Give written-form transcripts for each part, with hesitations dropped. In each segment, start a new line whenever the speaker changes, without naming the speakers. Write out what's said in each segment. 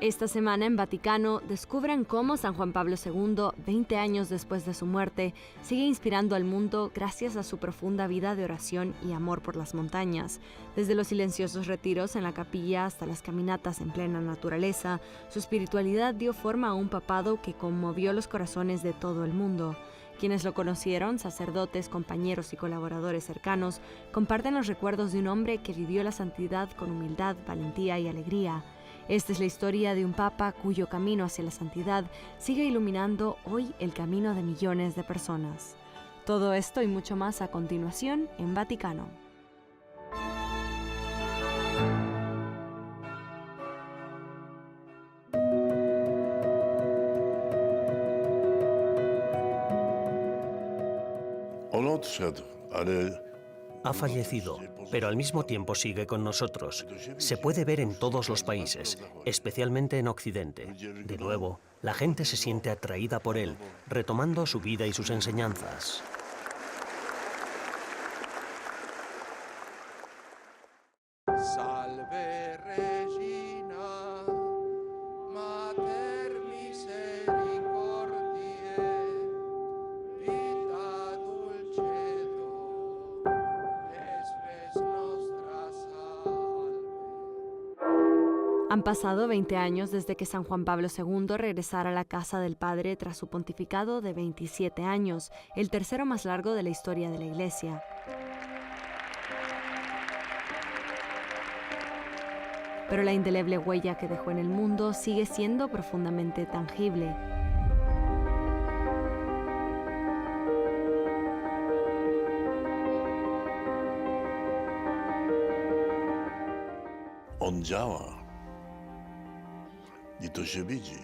Esta semana en Vaticano descubren cómo San Juan Pablo II, 20 años después de su muerte, sigue inspirando al mundo gracias a su profunda vida de oración y amor por las montañas. Desde los silenciosos retiros en la capilla hasta las caminatas en plena naturaleza, su espiritualidad dio forma a un papado que conmovió los corazones de todo el mundo. Quienes lo conocieron, sacerdotes, compañeros y colaboradores cercanos, comparten los recuerdos de un hombre que vivió la santidad con humildad, valentía y alegría. Esta es la historia de un papa cuyo camino hacia la santidad sigue iluminando hoy el camino de millones de personas. Todo esto y mucho más a continuación en Vaticano.
Ha fallecido, pero al mismo tiempo sigue con nosotros. Se puede ver en todos los países, especialmente en Occidente. De nuevo, la gente se siente atraída por él, retomando su vida y sus enseñanzas.
Salve Regina, Mater misericordiae, vita dulcedo, espes nostra salve.
Han pasado 20 años desde que San Juan Pablo II regresara a la casa del Padre tras su pontificado de 27 años, el tercero más largo de la historia de la Iglesia. Pero la indeleble huella que dejó en el mundo sigue siendo profundamente tangible.
On działa. I to się widzi.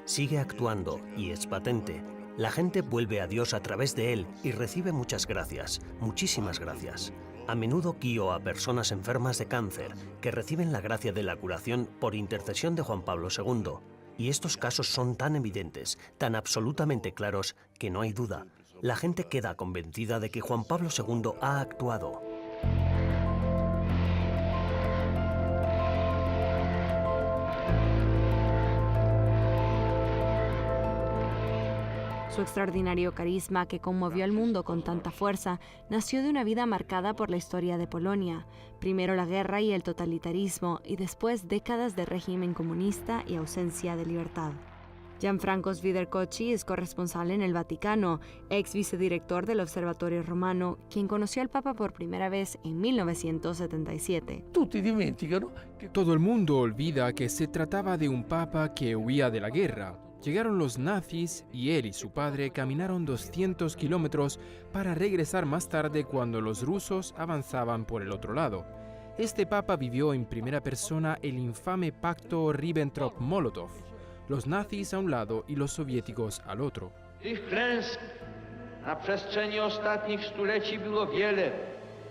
Sigue actuando y es patente. La gente vuelve a Dios a través de él y recibe muchas gracias, muchísimas gracias. A menudo guío a personas enfermas de cáncer que reciben la gracia de la curación por intercesión de Juan Pablo II. Y estos casos son tan evidentes, tan absolutamente claros, que no hay duda. La gente queda convencida de que Juan Pablo II ha actuado.
Su extraordinario carisma, que conmovió al mundo con tanta fuerza, nació de una vida marcada por la historia de Polonia. Primero la guerra y el totalitarismo, y después décadas de régimen comunista y ausencia de libertad. Gianfranco Svidercocci es corresponsal en el Vaticano, ex vicedirector del Observatorio Romano, quien conoció al Papa por primera vez en 1977.
Todo el mundo olvida que se trataba de un papa que huía de la guerra. Llegaron los nazis y él y su padre caminaron 200 kilómetros para regresar más tarde cuando los rusos avanzaban por el otro lado. Este papa vivió en primera persona el infame pacto Ribbentrop-Molotov, los nazis a un lado y los soviéticos al otro.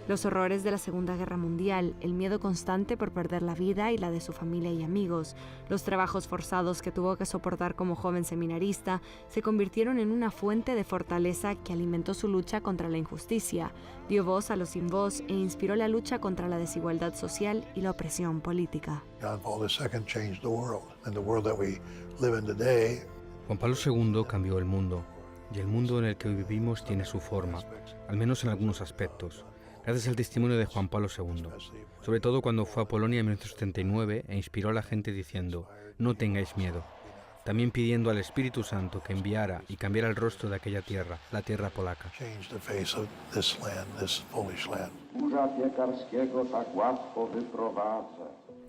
Los horrores de la Segunda Guerra Mundial, el miedo constante por perder la vida y la de su familia y amigos, los trabajos forzados que tuvo que soportar como joven seminarista, se convirtieron en una fuente de fortaleza que alimentó su lucha contra la injusticia, dio voz a los sin voz e inspiró la lucha contra la desigualdad social y la opresión política.
John Paul II changed the world, and the world that we live in today.
Juan Pablo II cambió el mundo, y el mundo en el que hoy vivimos tiene su forma, al menos en algunos aspectos. Gracias al testimonio de Juan Pablo II, sobre todo cuando fue a Polonia en 1979 e inspiró a la gente diciendo, no tengáis miedo, también pidiendo al Espíritu Santo que enviara y cambiara el rostro de aquella tierra, la tierra polaca.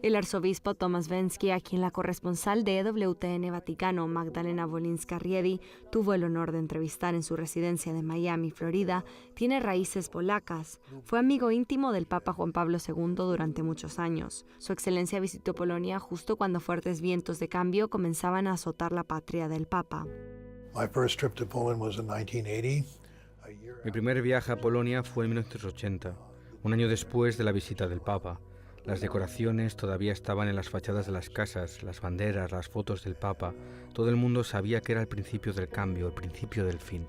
El arzobispo Tomasz Węcki, a quien la corresponsal de EWTN Vaticano, Magdalena Wolinska-Riedi, tuvo el honor de entrevistar en su residencia de Miami, Florida, tiene raíces polacas. Fue amigo íntimo del Papa Juan Pablo II durante muchos años. Su excelencia visitó Polonia justo cuando fuertes vientos de cambio comenzaban a azotar la patria del Papa.
Mi primer viaje a Polonia fue en 1980, un año después de la visita del Papa. Las decoraciones todavía estaban en las fachadas de las casas, las banderas, las fotos del Papa. Todo el mundo sabía que era el principio del cambio, el principio del fin.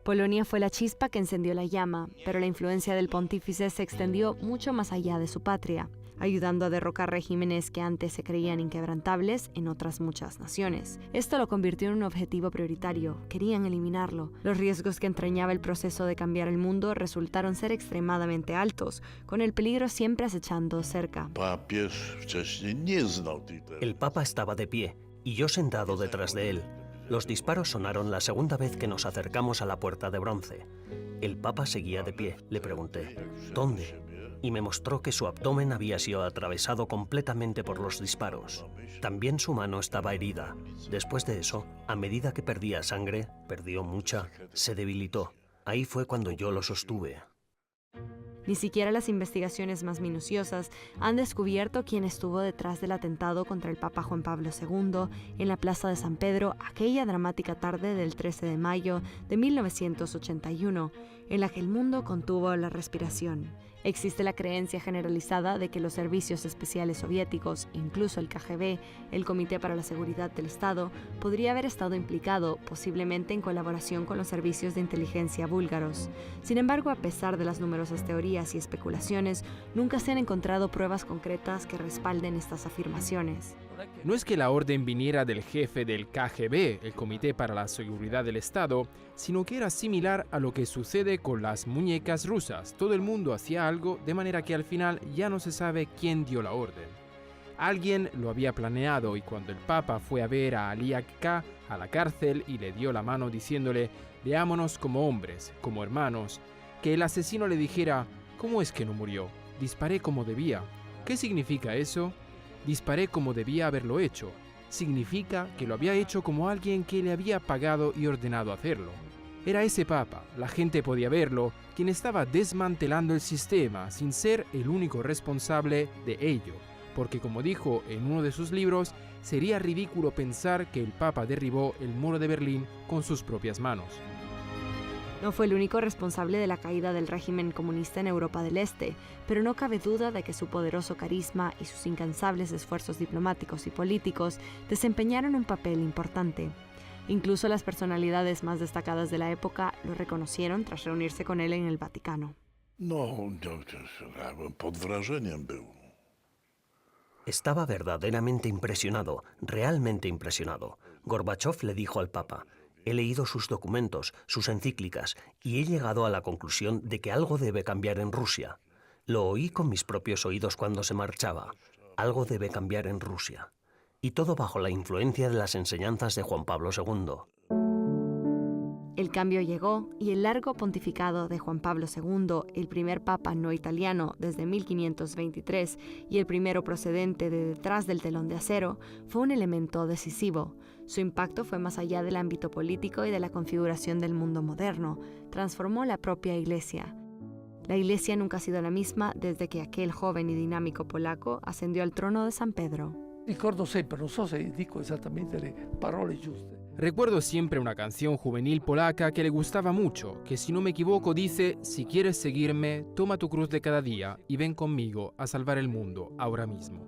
Polonia fue la chispa que encendió la llama, pero la influencia del pontífice se extendió mucho más allá de su patria. ayudando a derrocar regímenes que antes se creían inquebrantables en otras muchas naciones. Esto lo convirtió en un objetivo prioritario. Querían eliminarlo. Los riesgos que entrañaba el proceso de cambiar el mundo resultaron ser extremadamente altos, con el peligro siempre acechando cerca.
El Papa estaba de pie y yo sentado detrás de él. Los disparos sonaron la segunda vez que nos acercamos a la puerta de bronce. El Papa seguía de pie. Le pregunté, ¿dónde? Y me mostró que su abdomen había sido atravesado completamente por los disparos. También su mano estaba herida. Después de eso, a medida que perdía sangre, perdió mucha, se debilitó. Ahí fue cuando yo lo sostuve.
Ni siquiera las investigaciones más minuciosas han descubierto quién estuvo detrás del atentado contra el Papa Juan Pablo II en la Plaza de San Pedro aquella dramática tarde del 13 de mayo de 1981, en la que el mundo contuvo la respiración. Existe la creencia generalizada de que los servicios especiales soviéticos, incluso el KGB, el Comité para la Seguridad del Estado, podría haber estado implicado, posiblemente en colaboración con los servicios de inteligencia búlgaros. Sin embargo, a pesar de las numerosas teorías y especulaciones, nunca se han encontrado pruebas concretas que respalden estas afirmaciones.
No es que la orden viniera del jefe del KGB, el Comité para la Seguridad del Estado, sino que era similar a lo que sucede con las muñecas rusas. Todo el mundo hacía algo, de manera que al final ya no se sabe quién dio la orden. Alguien lo había planeado y cuando el Papa fue a ver a Ali Agca a la cárcel y le dio la mano diciéndole «Veámonos como hombres, como hermanos», que el asesino le dijera «¿Cómo es que no murió? Disparé como debía». ¿Qué significa eso? Disparé como debía haberlo hecho. Significa que lo había hecho como alguien que le había pagado y ordenado hacerlo. Era ese Papa, la gente podía verlo, quien estaba desmantelando el sistema sin ser el único responsable de ello, porque como dijo en uno de sus libros, sería ridículo pensar que el Papa derribó el muro de Berlín con sus propias manos.
No fue el único responsable de la caída del régimen comunista en Europa del Este, pero no cabe duda de que su poderoso carisma y sus incansables esfuerzos diplomáticos y políticos desempeñaron un papel importante. Incluso las personalidades más destacadas de la época lo reconocieron tras reunirse con él en el Vaticano.
Pod wrażeniem był.
Estaba verdaderamente impresionado, realmente impresionado. Gorbachov le dijo al Papa, he leído sus documentos, sus encíclicas, y he llegado a la conclusión de que algo debe cambiar en Rusia. Lo oí con mis propios oídos cuando se marchaba. Algo debe cambiar en Rusia. Y todo bajo la influencia de las enseñanzas de Juan Pablo II.
El cambio llegó y el largo pontificado de Juan Pablo II, el primer papa no italiano desde 1523 y el primero procedente de detrás del telón de acero, fue un elemento decisivo. Su impacto fue más allá del ámbito político y de la configuración del mundo moderno. Transformó la propia Iglesia. La Iglesia nunca ha sido la misma desde que aquel joven y dinámico polaco ascendió al trono de San Pedro.
Ricordo sempre, non so se dico esattamente le parole giuste.
Recuerdo siempre una canción juvenil polaca que le gustaba mucho, que si no me equivoco dice, si quieres seguirme, toma tu cruz de cada día y ven conmigo a salvar el mundo ahora mismo.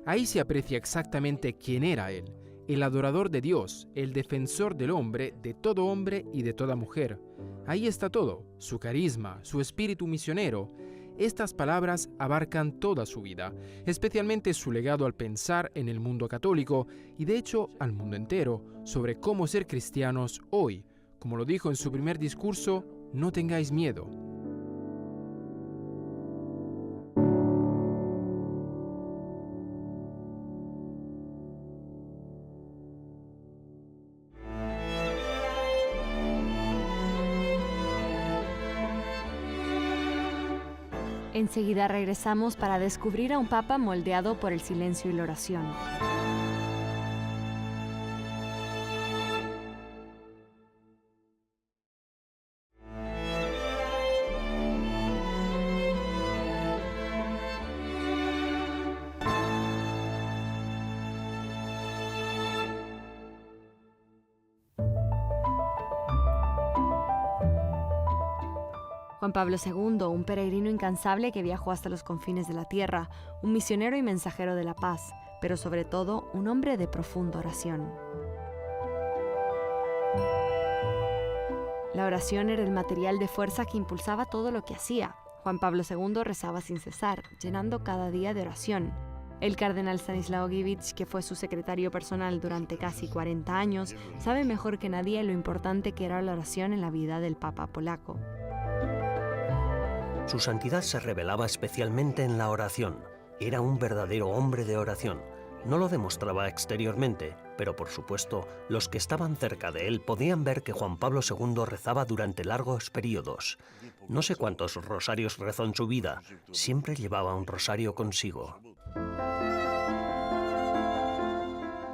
Ahí se aprecia exactamente quién era él, el adorador de Dios, el defensor del hombre, de todo hombre y de toda mujer. Ahí está todo, su carisma, su espíritu misionero. Estas palabras abarcan toda su vida, especialmente su legado al pensar en el mundo católico y de hecho al mundo entero, sobre cómo ser cristianos hoy. Como lo dijo en su primer discurso, no tengáis miedo.
Enseguida regresamos para descubrir a un papa moldeado por el silencio y la oración. Juan Pablo II, un peregrino incansable que viajó hasta los confines de la tierra, un misionero y mensajero de la paz, pero sobre todo un hombre de profunda oración. La oración era el material de fuerza que impulsaba todo lo que hacía. Juan Pablo II rezaba sin cesar, llenando cada día de oración. El cardenal Stanislaw Gievich, que fue su secretario personal durante casi 40 años, sabe mejor que nadie lo importante que era la oración en la vida del Papa polaco.
Su santidad se revelaba especialmente en la oración. Era un verdadero hombre de oración. No lo demostraba exteriormente, pero por supuesto, los que estaban cerca de él podían ver que Juan Pablo II rezaba durante largos periodos. No sé cuántos rosarios rezó en su vida, siempre llevaba un rosario consigo.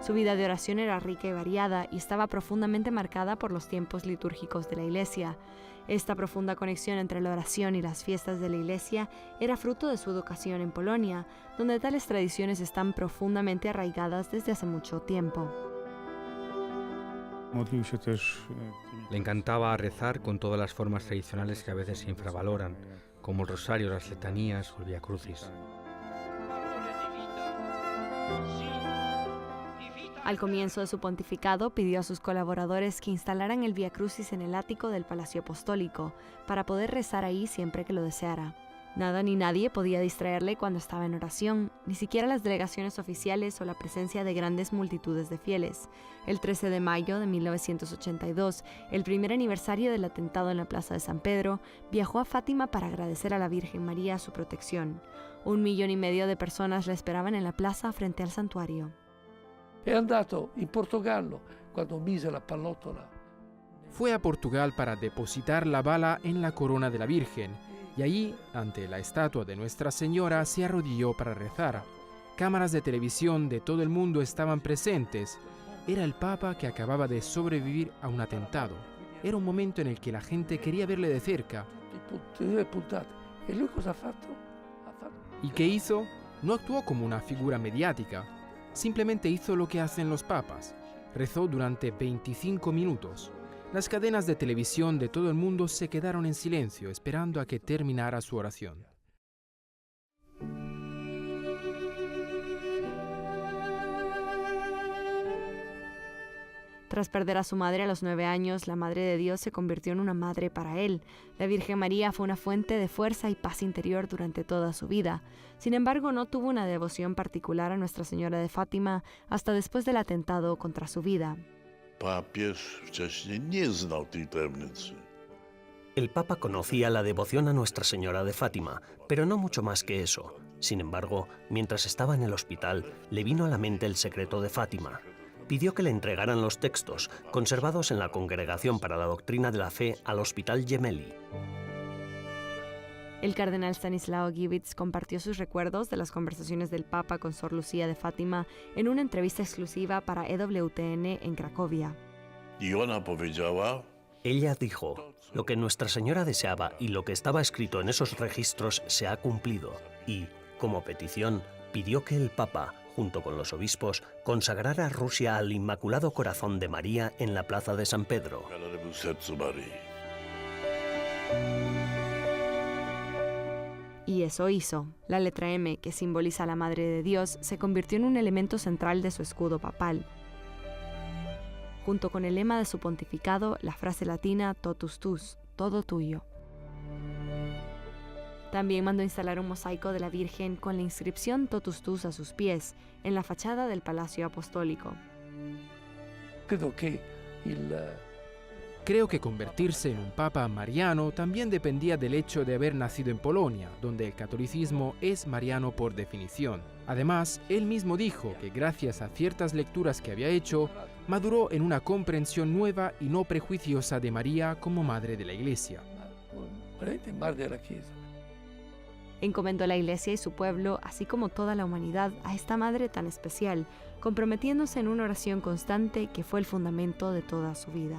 Su vida de oración era rica y variada y estaba profundamente marcada por los tiempos litúrgicos de la Iglesia. Esta profunda conexión entre la oración y las fiestas de la Iglesia era fruto de su educación en Polonia, donde tales tradiciones están profundamente arraigadas desde hace mucho tiempo.
Le encantaba rezar con todas las formas tradicionales que a veces se infravaloran, como el rosario, las letanías o el Vía Crucis.
Al comienzo de su pontificado, pidió a sus colaboradores que instalaran el Vía Crucis en el ático del Palacio Apostólico, para poder rezar ahí siempre que lo deseara. Nada ni nadie podía distraerle cuando estaba en oración, ni siquiera las delegaciones oficiales o la presencia de grandes multitudes de fieles. El 13 de mayo de 1982, el primer aniversario del atentado en la Plaza de San Pedro, viajó a Fátima para agradecer a la Virgen María su protección. 1,5 millones de personas la esperaban en la plaza frente al santuario.
È andato in Portogallo quando mise la pallottola.
Fue a Portugal para depositar la bala en la corona de la Virgen y allí, ante la estatua de Nuestra Señora, se arrodilló para rezar. Cámaras de televisión de todo el mundo estaban presentes. Era el Papa que acababa de sobrevivir a un atentado. Era un momento en el que la gente quería verle de cerca.
Due puntate. E lui cosa ha fatto?
¿Y qué hizo? No actuó como una figura mediática. Simplemente hizo lo que hacen los papas. Rezó durante 25 minutos. Las cadenas de televisión de todo el mundo se quedaron en silencio esperando a que terminara su oración.
Tras perder a su madre a los 9 años, la Madre de Dios se convirtió en una madre para él. La Virgen María fue una fuente de fuerza y paz interior durante toda su vida. Sin embargo, no tuvo una devoción particular a Nuestra Señora de Fátima hasta después del atentado contra su vida.
Papież wcześniej nie znał tej tajemnicy.
El Papa conocía la devoción a Nuestra Señora de Fátima, pero no mucho más que eso. Sin embargo, mientras estaba en el hospital, le vino a la mente el secreto de Fátima. Pidió que le entregaran los textos, conservados en la Congregación para la Doctrina de la Fe, al Hospital Gemelli.
El cardenal Stanislaw Gievich compartió sus recuerdos de las conversaciones del Papa con Sor Lucía de Fátima en una entrevista exclusiva para EWTN en Cracovia.
I ona powiedziała:
Ella dijo, lo que Nuestra Señora deseaba y lo que estaba escrito en esos registros se ha cumplido, y, como petición, pidió que el Papa, junto con los obispos, consagrara Rusia al Inmaculado Corazón de María en la Plaza de San Pedro.
w sercu Maryi.
Y eso hizo. La letra M, que simboliza a la Madre de Dios, se convirtió en un elemento central de su escudo papal. Junto con el lema de su pontificado, la frase latina Totus Tus, todo tuyo. También mandó instalar un mosaico de la Virgen con la inscripción Totus Tus a sus pies, en la fachada del Palacio Apostólico.
Creo que convertirse en un papa mariano también dependía del hecho de haber nacido en Polonia, donde el catolicismo es mariano por definición. Además, él mismo dijo que gracias a ciertas lecturas que había hecho, maduró en una comprensión nueva y no prejuiciosa de María como madre de la Iglesia.
Encomendó a la Iglesia y su pueblo, así como toda la humanidad, a esta madre tan especial, comprometiéndose en una oración constante que fue el fundamento de toda su vida.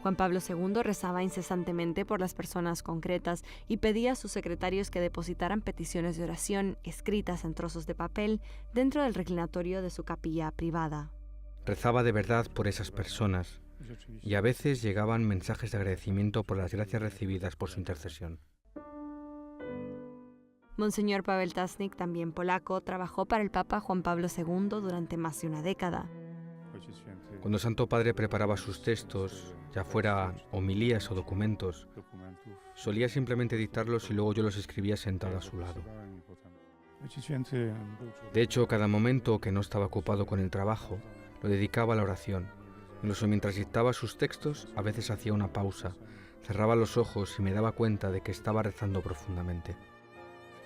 Juan Pablo II rezaba incesantemente por las personas concretas y pedía a sus secretarios que depositaran peticiones de oración escritas en trozos de papel dentro del reclinatorio de su capilla privada.
Rezaba de verdad por esas personas y a veces llegaban mensajes de agradecimiento por las gracias recibidas por su intercesión.
Monseñor Paweł Tasnik, también polaco, trabajó para el Papa Juan Pablo II durante más de una década.
Cuando el Santo Padre preparaba sus textos, ya fuera homilías o documentos, solía simplemente dictarlos y luego yo los escribía sentado a su lado. De hecho, cada momento que no estaba ocupado con el trabajo, lo dedicaba a la oración. Incluso mientras dictaba sus textos, a veces hacía una pausa, cerraba los ojos y me daba cuenta de que estaba rezando profundamente.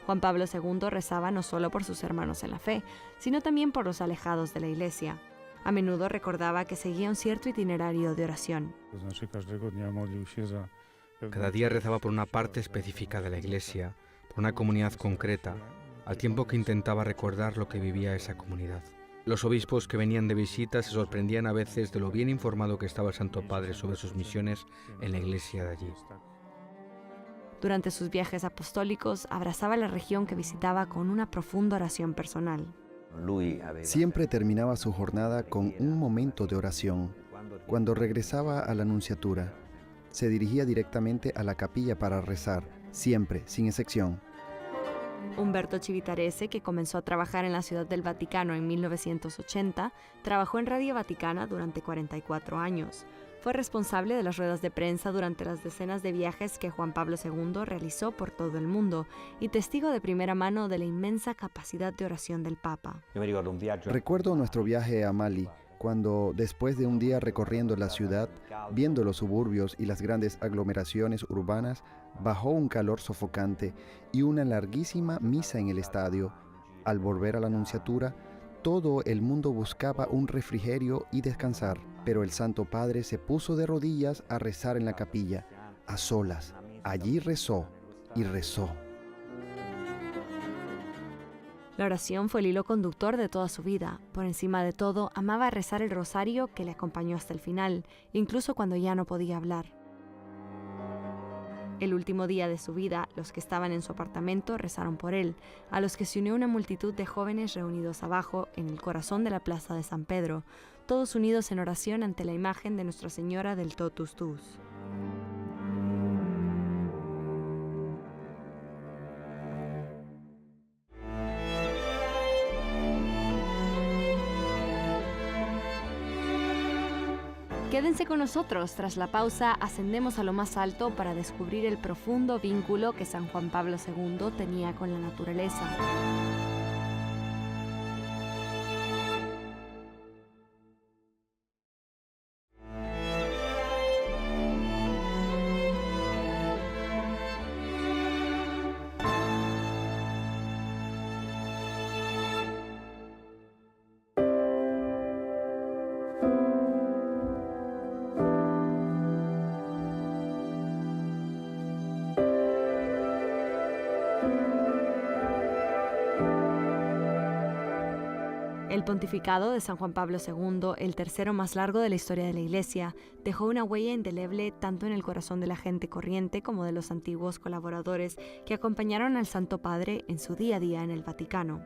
Juan Pablo II rezaba no solo por sus hermanos en la fe, sino también por los alejados de la Iglesia. A menudo recordaba que seguía un cierto itinerario de oración.
Cada día rezaba por una parte específica de la Iglesia, por una comunidad concreta, al tiempo que intentaba recordar lo que vivía esa comunidad. Los obispos que venían de visita se sorprendían a veces de lo bien informado que estaba el Santo Padre sobre sus misiones en la Iglesia de allí.
Durante sus viajes apostólicos, abrazaba la región que visitaba con una profunda oración personal.
Siempre terminaba su jornada con un momento de oración. Cuando regresaba a la nunciatura, se dirigía directamente a la capilla para rezar, siempre, sin excepción.
Umberto Civitarese, que comenzó a trabajar en la Ciudad del Vaticano en 1980, trabajó en Radio Vaticana durante 44 años. Fue responsable de las ruedas de prensa durante las decenas de viajes que Juan Pablo II realizó por todo el mundo y testigo de primera mano de la inmensa capacidad de oración del Papa.
Recuerdo nuestro viaje a Mali, cuando después de un día recorriendo la ciudad, viendo los suburbios y las grandes aglomeraciones urbanas, bajó un calor sofocante y una larguísima misa en el estadio. Al volver a la nunciatura, todo el mundo buscaba un refrigerio y descansar, pero el Santo Padre se puso de rodillas a rezar en la capilla, a solas. Allí rezó y rezó.
La oración fue el hilo conductor de toda su vida. Por encima de todo, amaba rezar el rosario que le acompañó hasta el final, incluso cuando ya no podía hablar. El último día de su vida, los que estaban en su apartamento rezaron por él, a los que se unió una multitud de jóvenes reunidos abajo, en el corazón de la plaza de San Pedro, todos unidos en oración ante la imagen de Nuestra Señora del Totus Tuus. Quédense con nosotros. Tras la pausa, ascendemos a lo más alto para descubrir el profundo vínculo que San Juan Pablo II tenía con la naturaleza. El pontificado de San Juan Pablo II, el tercero más largo de la historia de la Iglesia, dejó una huella indeleble tanto en el corazón de la gente corriente como de los antiguos colaboradores que acompañaron al Santo Padre en su día a día en el Vaticano.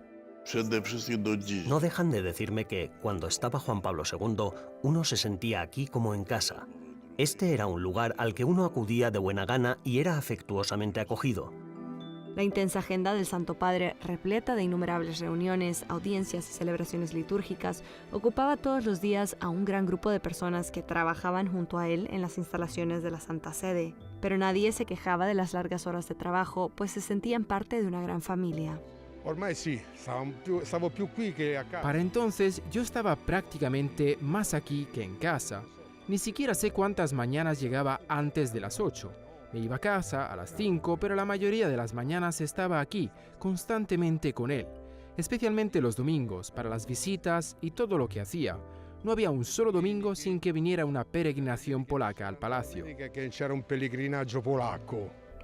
No dejan de decirme que, cuando estaba Juan Pablo II, uno se sentía aquí como en casa. Este era un lugar al que uno acudía de buena gana y era afectuosamente acogido.
La intensa agenda del Santo Padre, repleta de innumerables reuniones, audiencias y celebraciones litúrgicas, ocupaba todos los días a un gran grupo de personas que trabajaban junto a él en las instalaciones de la Santa Sede. Pero nadie se quejaba de las largas horas de trabajo, pues se sentían parte de una gran familia.
Para entonces yo estaba prácticamente más aquí que en casa. Ni siquiera sé cuántas mañanas llegaba antes de las 8. Me iba a casa a las 5, pero la mayoría de las mañanas estaba aquí, constantemente con él, especialmente los domingos, para las visitas y todo lo que hacía. No había un solo domingo sin que viniera una peregrinación polaca al palacio.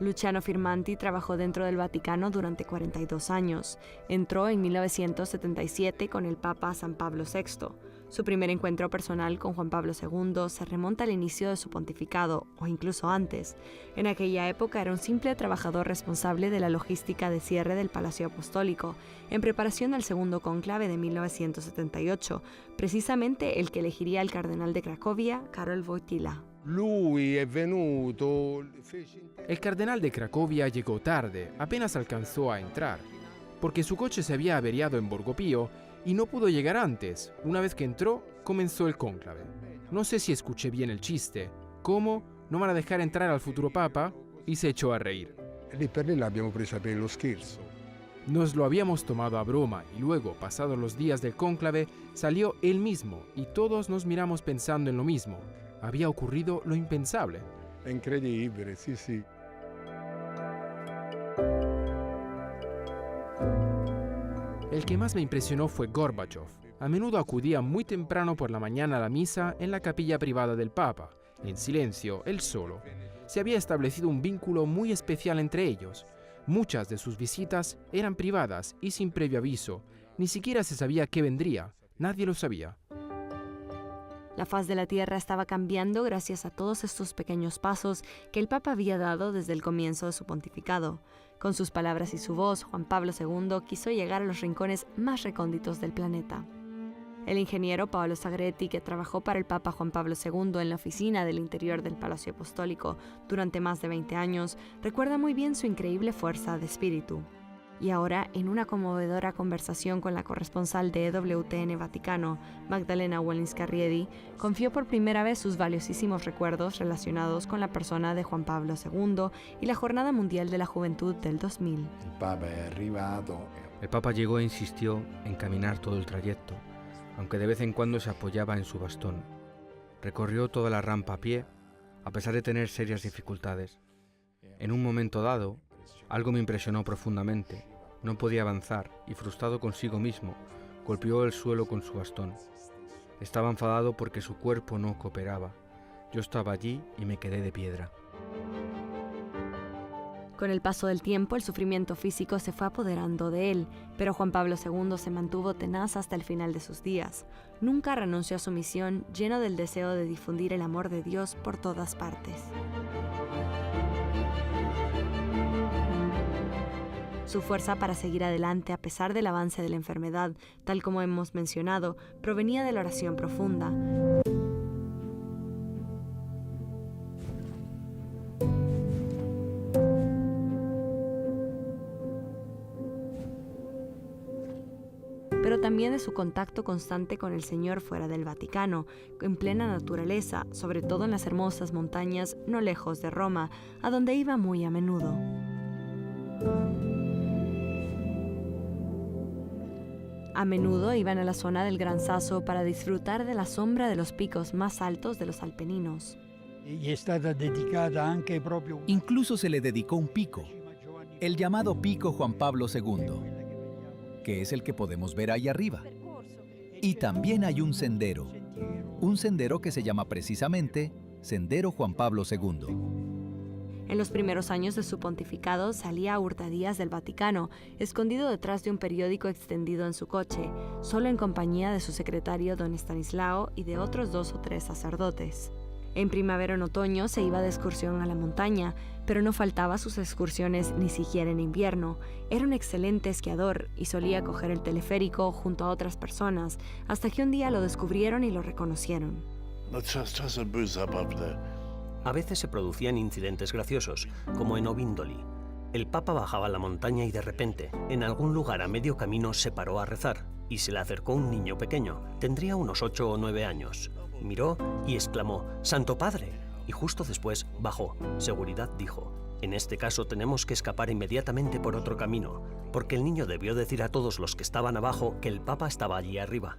Luciano Firmanti trabajó dentro del Vaticano durante 42 años. Entró en 1977 con el Papa San Pablo VI. Su primer encuentro personal con Juan Pablo II se remonta al inicio de su pontificado, o incluso antes. En aquella época era un simple trabajador responsable de la logística de cierre del Palacio Apostólico, en preparación al segundo cónclave de 1978, precisamente el que elegiría al cardenal de Cracovia, Karol Wojtyła.
El cardenal de Cracovia llegó tarde, apenas alcanzó a entrar, porque su coche se había averiado en Borgo Pío y no pudo llegar antes. Una vez que entró, comenzó el cónclave. No sé si escuché bien el chiste. ¿Cómo? ¿No van a dejar entrar al futuro papa? Y se echó a reír.
Lì per lì l'abbiamo presa per lo scherzo.
Nos lo habíamos tomado a broma y luego, pasados los días del cónclave, salió él mismo y todos nos miramos pensando en lo mismo. Había ocurrido lo impensable.
È incredibile, sì, sì.
El que más me impresionó fue Gorbachov. A menudo acudía muy temprano por la mañana a la misa en la capilla privada del Papa, en silencio, él solo. Se había establecido un vínculo muy especial entre ellos. Muchas de sus visitas eran privadas y sin previo aviso. Ni siquiera se sabía qué vendría. Nadie lo sabía.
La faz de la tierra estaba cambiando gracias a todos estos pequeños pasos que el Papa había dado desde el comienzo de su pontificado. Con sus palabras y su voz, Juan Pablo II quiso llegar a los rincones más recónditos del planeta. El ingeniero Paolo Sagretti, que trabajó para el Papa Juan Pablo II en la oficina del interior del Palacio Apostólico durante más de 20 años, recuerda muy bien su increíble fuerza de espíritu. Y ahora, en una conmovedora conversación con la corresponsal de EWTN Vaticano, Magdalena Wallinscarriedi, confió por primera vez sus valiosísimos recuerdos relacionados con la persona de Juan Pablo II y la Jornada Mundial de la Juventud del 2000.
El Papa llegó e insistió en caminar todo el trayecto, aunque de vez en cuando se apoyaba en su bastón. Recorrió toda la rampa a pie, a pesar de tener serias dificultades. En un momento dado, algo me impresionó profundamente. No podía avanzar y, frustrado consigo mismo, golpeó el suelo con su bastón. Estaba enfadado porque su cuerpo no cooperaba. Yo estaba allí y me quedé de piedra.
Con el paso del tiempo, el sufrimiento físico se fue apoderando de él, pero Juan Pablo II se mantuvo tenaz hasta el final de sus días. Nunca renunció a su misión, lleno del deseo de difundir el amor de Dios por todas partes. Su fuerza para seguir adelante a pesar del avance de la enfermedad, tal como hemos mencionado, provenía de la oración profunda. Pero también de su contacto constante con el Señor fuera del Vaticano, en plena naturaleza, sobre todo en las hermosas montañas no lejos de Roma, a donde iba muy a menudo. A menudo iban a la zona del Gran Sasso para disfrutar de la sombra de los picos más altos de los Alpeninos.
Incluso se le dedicó un pico, el llamado Pico Juan Pablo II, que es el que podemos ver ahí arriba. Y también hay un sendero que se llama precisamente Sendero Juan Pablo II.
En los primeros años de su pontificado salía a hurtadías del Vaticano, escondido detrás de un periódico extendido en su coche, solo en compañía de su secretario don Estanislao y de otros 2 o 3 sacerdotes. En primavera o en otoño se iba de excursión a la montaña, pero no faltaba sus excursiones ni siquiera en invierno. Era un excelente esquiador y solía coger el teleférico junto a otras personas, hasta que un día lo descubrieron y lo reconocieron.
A veces se producían incidentes graciosos, como en Ovindoli. El Papa bajaba la montaña y de repente, en algún lugar a medio camino, se paró a rezar y se le acercó un niño pequeño. Tendría unos 8 o 9 años. Miró y exclamó, «¡Santo Padre!» Y justo después bajó. Seguridad dijo, «En este caso tenemos que escapar inmediatamente por otro camino», porque el niño debió decir a todos los que estaban abajo que el Papa estaba allí arriba.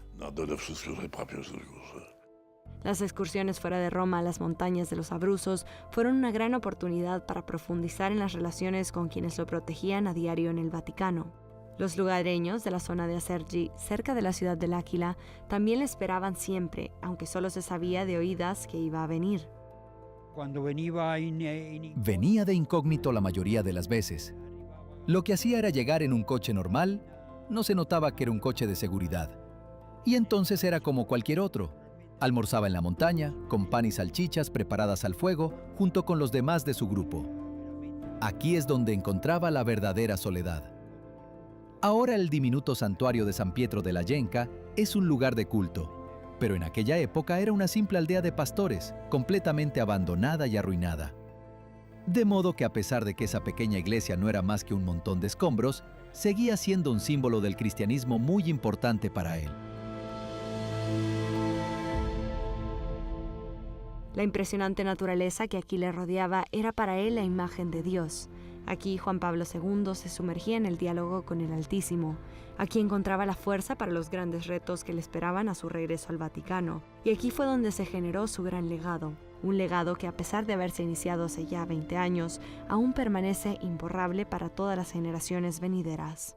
Las excursiones fuera de Roma a las montañas de los Abruzos fueron una gran oportunidad para profundizar en las relaciones con quienes lo protegían a diario en el Vaticano. Los lugareños de la zona de Acergi, cerca de la ciudad de L'Aquila, también le esperaban siempre, aunque solo se sabía de oídas que iba a venir.
Venía de incógnito la mayoría de las veces. Lo que hacía era llegar en un coche normal, no se notaba que era un coche de seguridad. Y entonces era como cualquier otro. Almorzaba en la montaña, con pan y salchichas preparadas al fuego, junto con los demás de su grupo. Aquí es donde encontraba la verdadera soledad. Ahora el diminuto santuario de San Pietro de la Genca es un lugar de culto, pero en aquella época era una simple aldea de pastores, completamente abandonada y arruinada. De modo que a pesar de que esa pequeña iglesia no era más que un montón de escombros, seguía siendo un símbolo del cristianismo muy importante para él.
La impresionante naturaleza que aquí le rodeaba era para él la imagen de Dios. Aquí Juan Pablo II se sumergía en el diálogo con el Altísimo. Aquí encontraba la fuerza para los grandes retos que le esperaban a su regreso al Vaticano. Y aquí fue donde se generó su gran legado. Un legado que, a pesar de haberse iniciado hace ya 20 años, aún permanece imborrable para todas las generaciones venideras.